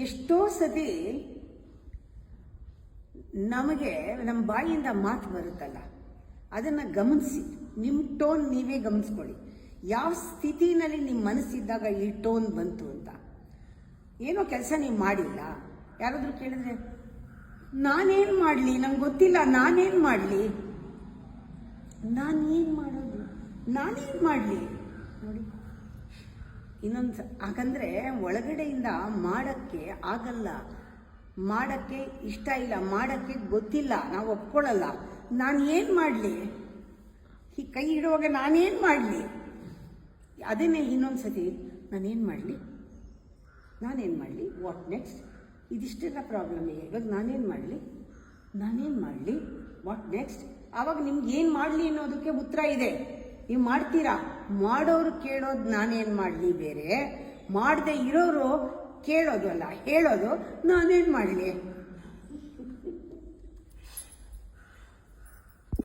ಎಷ್ಟೋ ಸತಿ ನಮಗೆ ನಮ್ಮ ಬಾಯಿಯಿಂದ ಮಾತು ಬರುತ್ತಲ್ಲ, ಅದನ್ನು ಗಮನಿಸಿ. ನಿಮ್ಮ ಟೋನ್ ನೀವೇ ಗಮನಿಸ್ಕೊಳ್ಳಿ. ಯಾವ ಸ್ಥಿತಿನಲ್ಲಿ ನಿಮ್ಮ ಮನಸ್ಸಿದ್ದಾಗ ಈ ಟೋನ್ ಬಂತು ಅಂತ. ಏನೋ ಕೆಲಸ ನೀವು ಮಾಡಿಲ್ಲ, ಯಾರಾದರೂ ಕೇಳಿದ್ರೆ ನಾನೇನು ಮಾಡಲಿ, ನಂಗೆ ಗೊತ್ತಿಲ್ಲ, ನಾನೇನು ಮಾಡಲಿ, ನಾನೇನು ಮಾಡೋದು, ನಾನೇನು ಮಾಡಲಿ ನೋಡಿ. ಇನ್ನೊಂದು ಹಾಗಂದ್ರೆ ಒಳಗಡೆಯಿಂದ ಮಾಡೋಕ್ಕೆ ಆಗಲ್ಲ, ಮಾಡೋಕ್ಕೆ ಇಷ್ಟ ಇಲ್ಲ, ಮಾಡೋಕ್ಕೆ ಗೊತ್ತಿಲ್ಲ, ನಾವು ಒಪ್ಕೊಳ್ಳಲ್ಲ. ನಾನು ಏನು ಮಾಡಲಿ, ಈ ಕೈ ಇಡುವಾಗ ನಾನೇನು ಮಾಡಲಿ, ಅದನ್ನೇ ಇನ್ನೊಂದು ಸತಿ ನಾನೇನು ಮಾಡಲಿ, ವಾಟ್ ನೆಕ್ಸ್ಟ್, ಇದಿಷ್ಟೆಲ್ಲ ಪ್ರಾಬ್ಲಮ್ ಇದೆ. ಇವಾಗ ನಾನೇನು ಮಾಡಲಿ, ವಾಟ್ ನೆಕ್ಸ್ಟ್. ಆವಾಗ ನಿಮ್ಗೆ ಏನು ಮಾಡಲಿ ಅನ್ನೋದಕ್ಕೆ ಉತ್ತರ ಇದೆ. ನೀವು ಮಾಡ್ತೀರಾ. ಮಾಡೋರು ಕೇಳೋದು ನಾನೇನು ಮಾಡಲಿ ಬೇರೆ, ಮಾಡದೆ ಇರೋರು ಕೇಳೋದು ಅಲ್ಲ, ಹೇಳೋದು ನಾನೇನು ಮಾಡಲಿ.